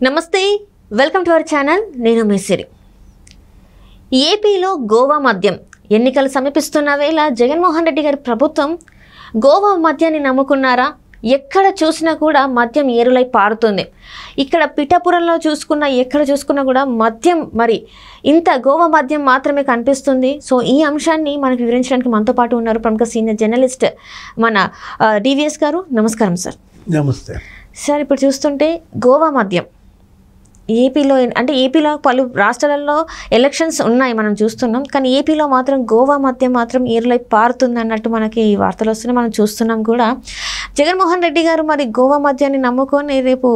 నమస్తే welcome to our channel నేను మేసిరి ఏపీలో గోవా మద్యం ఎన్నికలు సమీపిస్తున్న వేళ జగన్మోహన్ రెడ్డి గారి ప్రభుత్వం గోవా మద్యాన్ని నమ్ముకున్నారా ఎక్కడ చూసినా కూడా మద్యం ఏరులై పారుతుంది ఇక్కడ పిఠాపురంలో చూసుకున్నా ఎక్కడ చూసుకున్నా కూడా మద్యం మరి ఇంత గోవా మద్యం మాత్రమే కనిపిస్తుంది సో ఈ అంశాన్ని మనకు వివరించడానికి మనతో పాటు ఉన్నారు ప్రముఖ సీనియర్ జర్నలిస్ట్ మన డివిఎస్ గారు నమస్కారం సార్ నమస్తే సార్ ఇప్పుడు చూస్తుంటే గోవా మద్యం ఏపీలో పలు రాష్ట్రాలలో ఎలక్షన్స్ ఉన్నాయి మనం చూస్తున్నాం కానీ ఏపీలో మాత్రం గోవా మద్యం మాత్రం ఏరులై పారుతుంది అన్నట్టు మనకి వార్తలు వస్తున్నాయి మనం చూస్తున్నాం కూడా జగన్మోహన్ రెడ్డి గారు మరి గోవా మద్యాన్ని నమ్ముకొని రేపు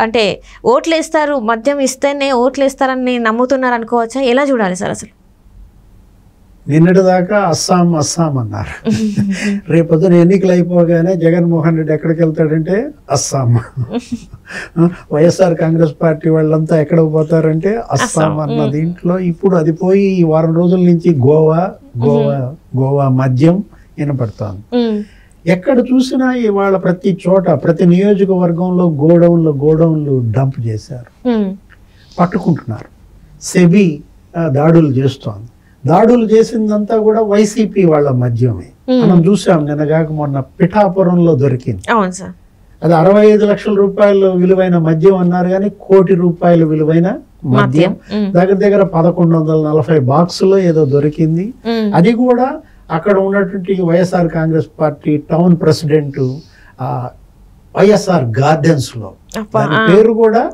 అంటే ఓట్లు వేస్తారు మద్యం ఇస్తేనే ఓట్లు వేస్తారని నమ్ముతున్నారు అనుకోవచ్చా ఎలా చూడాలి సార్ అసలు నిన్నటిదాకా అస్సాం అన్నారు రేపొద్దున ఎన్నికలు అయిపోగానే జగన్మోహన్ రెడ్డి ఎక్కడికి వెళ్తాడంటే అస్సాం వైఎస్ఆర్ కాంగ్రెస్ పార్టీ వాళ్ళంతా ఎక్కడికి పోతారంటే అస్సాం అన్న దీంట్లో ఇప్పుడు అది పోయి ఈ వారం రోజుల నుంచి గోవా మద్యం వినపడుతోంది ఎక్కడ చూసినా ఇవాళ ప్రతి చోట ప్రతి నియోజకవర్గంలో గోడౌన్లు డంప్ చేశారు పట్టుకుంటున్నారు సెబీ దాడులు చేస్తోంది దాడులు చేసిందంతా కూడా వైసీపీ వాళ్ళ మద్యమే మనం చూసాం నిన్నగాక మొన్న పిఠాపురంలో దొరికింది అది 65 లక్షల రూపాయలు విలువైన మద్యం అన్నారు కానీ కోటి రూపాయలు విలువైన మద్యం దగ్గర 1140 బాక్సులో ఏదో దొరికింది అది కూడా అక్కడ ఉన్నటువంటి YSR Congress party town president YSR gardens లో పేరు కూడా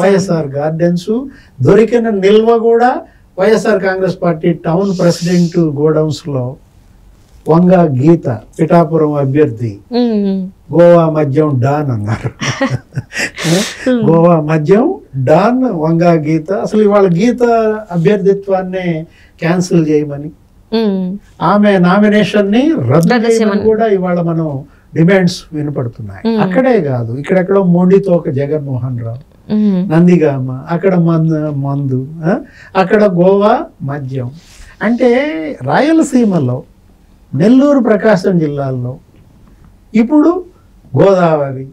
వైఎస్ఆర్ గార్డెన్స్ దొరికిన నిల్వ కూడా YSR Congress party town president godowns లో వంగ గీత పిఠాపురం అభ్యర్థి గోవా మద్యం డాన్ అన్నారు గోవా మద్యం డాన్ వంగ గీత అసలు ఇవాళ గీత అభ్యర్థిత్వాన్ని క్యాన్సిల్ చేయమని ఆమె నామినేషన్ ని రద్దు చేయమని కూడా ఇవాళ మనం డిమాండ్స్ వినపడుతున్నాయి అక్కడే కాదు ఇక్కడెక్కడో మొండితోక జగన్మోహన్ రావు నందిగామ అక్కడ మందు అక్కడ గోవా మద్యం అంటే రాయలసీమలో నెల్లూరు ప్రకాశం జిల్లాల్లో ఇప్పుడు గోదావరి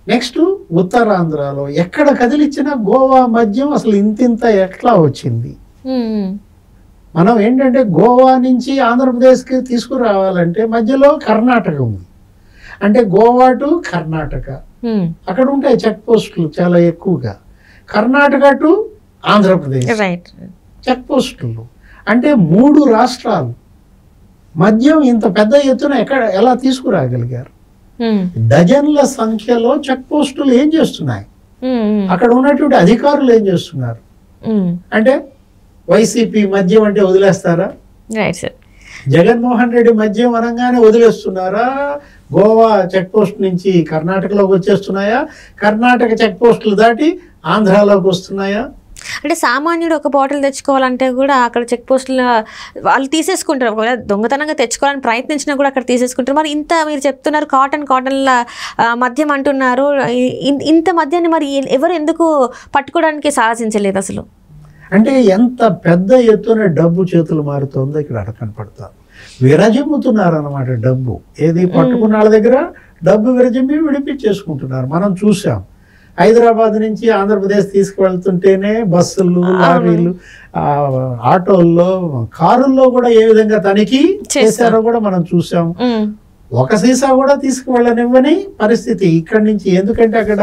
నెక్స్ట్ ఉత్తరాంధ్రలో ఎక్కడ కదిలిచ్చినా గోవా మద్యం అసలు ఇంతింత ఎట్లా వచ్చింది మనం ఏంటంటే గోవా నుంచి ఆంధ్రప్రదేశ్కి తీసుకురావాలంటే మధ్యలో కర్ణాటక ఉంది అంటే గోవా టు కర్ణాటక అక్కడ ఉంటాయి చెక్ పోస్టులు చాలా ఎక్కువగా కర్ణాటక టు ఆంధ్రప్రదేశ్ చెక్ పోస్టులు అంటే 3 రాష్ట్రాలు మద్యం ఇంత పెద్ద ఎత్తున ఎలా తీసుకురాగలిగారు డజన్ల సంఖ్యలో చెక్ పోస్టులు ఏం చేస్తున్నాయి అక్కడ ఉన్నటువంటి అధికారులు ఏం చేస్తున్నారు అంటే వైసీపీ మద్యం అంటే వదిలేస్తారా జగన్మోహన్ రెడ్డి మద్యం అనగానే వదిలేస్తున్నారా గోవా చెక్ పోస్ట్ నుంచి కర్ణాటకలోకి వచ్చేస్తున్నాయా కర్ణాటక చెక్ పోస్టులు దాటి ఆంధ్రాలోకి వస్తున్నాయా అంటే సామాన్యుడు ఒక బాటిల్ తెచ్చుకోవాలంటే కూడా అక్కడ చెక్ పోస్టులు వాళ్ళు తీసేసుకుంటారు ఒకవేళ దొంగతనంగా తెచ్చుకోవాలని ప్రయత్నించినా కూడా అక్కడ తీసేసుకుంటారు మరి ఇంత మీరు చెప్తున్నారు కాటన్ల మద్యం అంటున్నారు ఇంత మద్యాన్ని మరి ఎవరు ఎందుకు పట్టుకోవడానికి సాహసించలేదు అసలు అంటే ఎంత పెద్ద ఎత్తున డబ్బు చేతులు మారుతుందో ఇక్కడ కనపడతారు విరజిమ్ముతున్నారు అన్నమాట డబ్బు ఏది పట్టుకున్న వాళ్ళ దగ్గర డబ్బు విరజిమ్మి విడిపించేసుకుంటున్నారు మనం చూసాం హైదరాబాద్ నుంచి ఆంధ్రప్రదేశ్ తీసుకువెళ్తుంటేనే బస్సులు లారీలు ఆటోల్లో కారుల్లో కూడా ఏ విధంగా తనిఖీ చేశారో కూడా మనం చూసాం ఒక సీసా కూడా తీసుకువెళ్ళనివ్వని పరిస్థితి ఇక్కడి నుంచి ఎందుకంటే అక్కడ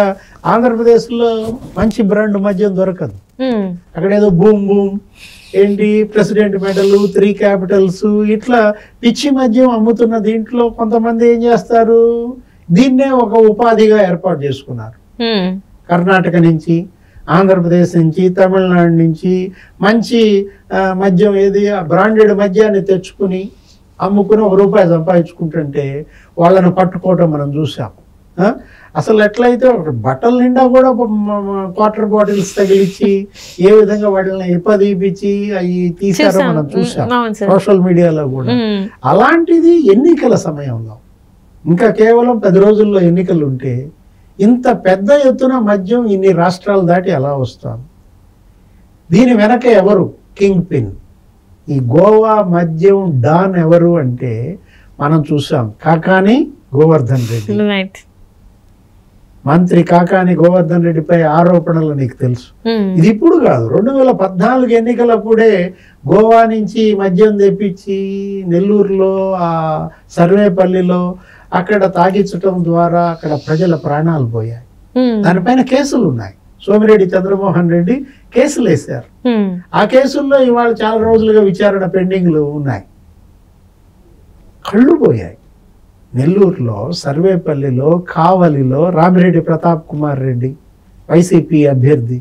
ఆంధ్రప్రదేశ్ లో మంచి బ్రాండ్ మద్యం దొరకదు అక్కడ ఏదో బూమ్ ఏంటి ప్రెసిడెంట్ మెడల్ 3 క్యాపిటల్స్ ఇట్లా పిచ్చి మద్యం అమ్ముతున్న దీంట్లో కొంతమంది ఏం చేస్తారు దీన్నే ఒక ఉపాధిగా ఏర్పాటు చేసుకున్నారు కర్ణాటక నుంచి ఆంధ్రప్రదేశ్ నుంచి తమిళనాడు నుంచి మంచి మద్యం ఏది బ్రాండెడ్ మద్యాన్ని తెచ్చుకుని అమ్ముకుని ₹1 సంపాదించుకుంటుంటే వాళ్ళని పట్టుకోవటం మనం చూసాం అసలు ఎట్లయితే బట్టల నిండా కూడా క్వార్టర్ బాటిల్స్ తగిలిచ్చి ఏ విధంగా వాటిని ఇప్పదీపించి అవి తీసారో మనం చూసాం సోషల్ మీడియాలో కూడా అలాంటిది ఎన్నికల సమయంలో ఇంకా కేవలం 10 రోజుల్లో ఎన్నికలు ఉంటే ఇంత పెద్ద ఎత్తున మద్యం ఇన్ని రాష్ట్రాలు దాటి ఎలా వస్తాను దీని వెనక ఎవరు కింగ్ పిన్ ఈ గోవా మద్యం డాన్ ఎవరు అంటే మనం చూసాం కాకాని గోవర్ధన్ రెడ్డి మంత్రి కాకాని గోవర్ధన్ రెడ్డిపై ఆరోపణలు నీకు తెలుసు. ఇది ఇప్పుడు కాదు, 2014 ఎన్నికలప్పుడే గోవా నుంచి మద్యం తెప్పించి నెల్లూరులో ఆ సర్వేపల్లిలో అక్కడ తాగించటం ద్వారా అక్కడ ప్రజల ప్రాణాలు పోయాయి. దానిపైన కేసులు ఉన్నాయి. సోమిరెడ్డి చంద్రమోహన్ రెడ్డి కేసులు వేశారు. ఆ కేసుల్లో ఇవాళ చాలా రోజులుగా విచారణ పెండింగ్లు ఉన్నాయి. కళ్ళు పోయాయి. నెల్లూరులో, సర్వేపల్లిలో, కావలిలో రామిరెడ్డి ప్రతాప్ కుమార్ రెడ్డి వైసీపీ అభ్యర్థి,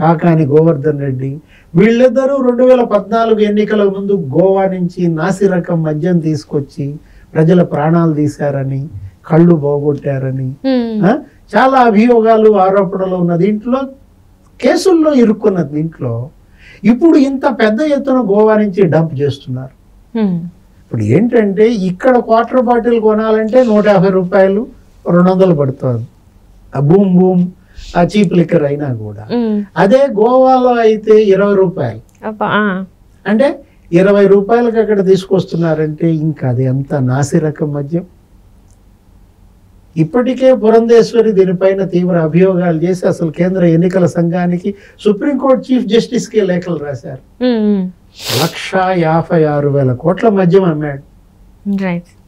కాకాని గోవర్ధన్ రెడ్డి, వీళ్ళిద్దరూ 2014 ఎన్నికల ముందు గోవా నుంచి నాసి రకం మద్యం తీసుకొచ్చి ప్రజల ప్రాణాలు తీశారని, కళ్ళు పోగొట్టారని చాలా అభియోగాలు ఆరోపణలు ఉన్న దీంట్లో, కేసుల్లో ఇరుక్కున్న దీంట్లో ఇప్పుడు ఇంత పెద్ద ఎత్తున గోవా నుంచి డంప్ చేస్తున్నారు. ఇప్పుడు ఏంటంటే ఇక్కడ క్వార్టర్ బాటిల్ కొనాలంటే 150 రూపాయలు 200 పడుతుంది. ఆ బూమ్ బూమ్ ఆ చీప్ లిక్కర్ అయినా కూడా. అదే గోవాలో అయితే 20 రూపాయలు. అంటే 20 రూపాయలకి అక్కడ తీసుకొస్తున్నారంటే ఇంకా అది ఎంత నాసి రకం మద్యం. ఇప్పటికే పురంధేశ్వరి దీనిపైన తీవ్ర అభియోగాలు చేసి అసలు కేంద్ర ఎన్నికల సంఘానికి సుప్రీంకోర్టు చీఫ్ జస్టిస్కే లేఖలు రాశారు. 1,56,000 కోట్ల మద్యం అమ్మాడు.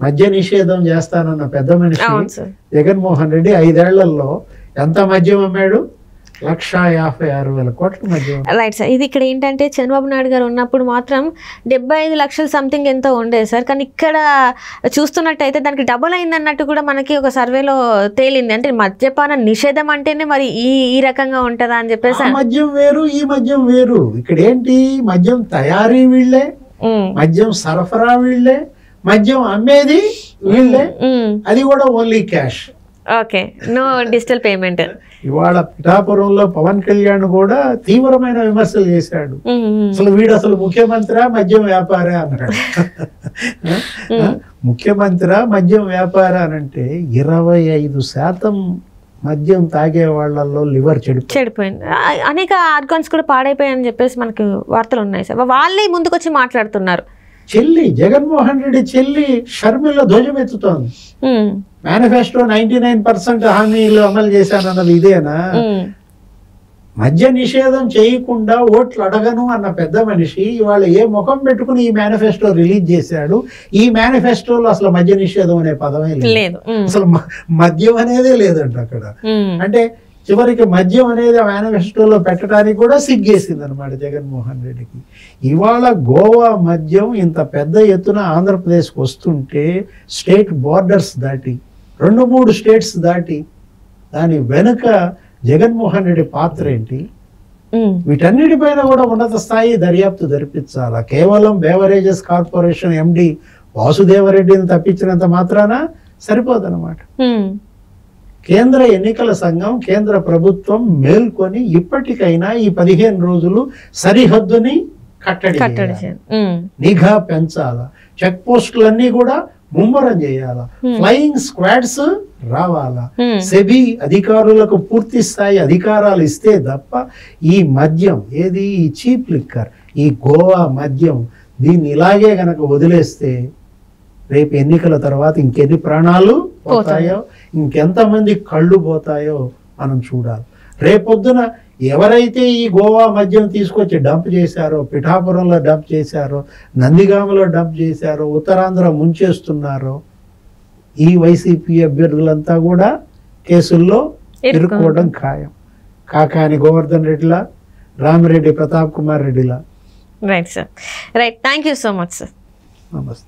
మద్య నిషేధం చేస్తానన్న పెద్ద మనిషి జగన్మోహన్ రెడ్డి 5 ఏళ్లలో ఎంత మద్యం అమ్మాడు? 1,56,000 కోట్ల మద్యం. Right sir. ఇది ఇక్కడ ఏంటంటే చంద్రబాబు నాయుడు గారు ఉన్నప్పుడు మాత్రం 75 లక్షలు సంథింగ్ ఎంతో ఉండేది సార్. కానీ ఇక్కడ చూస్తున్నట్టయితే దానికి డబుల్ అయింది అన్నట్టు కూడా మనకి ఒక సర్వేలో తేలింది. అంటే మద్యపాన నిషేధం అంటేనే మరి ఈ రకంగా ఉంటుందా అని చెప్పేసి. మద్యం వేరు, ఈ మద్యం వేరు. ఇక్కడ ఏంటి, మద్యం తయారీ వీళ్ళే, మద్యం సరఫరా వీళ్ళే, మద్యం అమ్మేది వీళ్ళే, అది కూడా only cash. Okay, no digital payment. ఇవాళ పిఠాపురంలో పవన్ కళ్యాణ్ కూడా తీవ్రమైన విమర్శలు చేశాడు. అసలు వీడు అసలు ముఖ్యమంత్రి మద్యం వ్యాపారి అన్నాడు. ముఖ్యమంత్రి మద్యం వ్యాపారి అనంటే 25% మద్యం తాగే వాళ్ళల్లో లివర్ చెడిపోయింది. అనేక ఆర్గాన్స్ కూడా పాడైపోయాయని చెప్పేసి మనకు వార్తలు ఉన్నాయి సార్. వాళ్ళే ముందుకొచ్చి మాట్లాడుతున్నారు. చెల్లి జగన్మోహన్ రెడ్డి చెల్లి షర్మిల ధ్వజమెత్తుతోంది. మేనిఫెస్టో 99% హామీలు అమలు చేశానన్నది ఇదేనా? మద్య నిషేధం చేయకుండా ఓట్లు అడగను అన్న పెద్ద మనిషి ఇవాళ ఏ ముఖం పెట్టుకుని ఈ మేనిఫెస్టో రిలీజ్ చేశాడు? ఈ మేనిఫెస్టోలో అసలు మద్య నిషేధం అనే పదమే లేదు. అసలు మద్యం అనేదే లేదంట అక్కడ. అంటే చివరికి మద్యం అనేది మేనిఫెస్టోలో పెట్టడానికి కూడా సిగ్గేసింది అనమాట జగన్మోహన్ రెడ్డికి. ఇవాళ గోవా మద్యం ఇంత పెద్ద ఎత్తున ఆంధ్రప్రదేశ్కి వస్తుంటే స్టేట్ బార్డర్స్ దాటి 2-3 స్టేట్స్ దాటి దాని వెనుక జగన్మోహన్ రెడ్డి పాత్ర ఏంటి? వీటన్నిటిపైన కూడా ఉన్నత స్థాయి దర్యాప్తు జరిపించాలా. కేవలం బేవరేజెస్ కార్పొరేషన్ ఎండి వాసుదేవరెడ్డిని తప్పించినంత మాత్రాన సరిపోదన్నమాట. కేంద్ర ఎన్నికల సంఘం, కేంద్ర ప్రభుత్వం మేల్కొని ఇప్పటికైనా ఈ 15 రోజులు సరిహద్దుని కట్టడి, నిఘా పెంచాలా, చెక్ పోస్టులన్నీ కూడా ముమ్మరం చేయాలా, ఫ్లయింగ్ స్క్వాడ్స్ రావాలా, సెబీ అధికారులకు పూర్తి స్థాయి అధికారాలు ఇస్తే తప్ప ఈ మద్యం ఏది, ఈ చీప్ లిక్కర్, ఈ గోవా మద్యం దీన్ని ఇలాగే గనక వదిలేస్తే రేపు ఎన్నికల తర్వాత ఇంకెన్ని ప్రాణాలు పోతాయో, ఇంకెంతమంది కళ్ళు పోతాయో మనం చూడాలి. రేపొద్దున ఎవరైతే ఈ గోవా మద్యం తీసుకొచ్చి డంప్ చేశారో, పిఠాపురంలో డంప్ చేశారో, నందిగామలో డంప్ చేశారో, ఉత్తరాంధ్ర ముంచేస్తున్నారో, ఈ వైసీపీ అభ్యర్థులంతా కూడా కేసుల్లో ఇరుక్కోవడం ఖాయం. కాకాని గోవర్ధన్ రెడ్డిలా, రామిరెడ్డి ప్రతాప్ కుమార్ రెడ్డిలా. Right sir, right. Thank you so much sir. నమస్తే.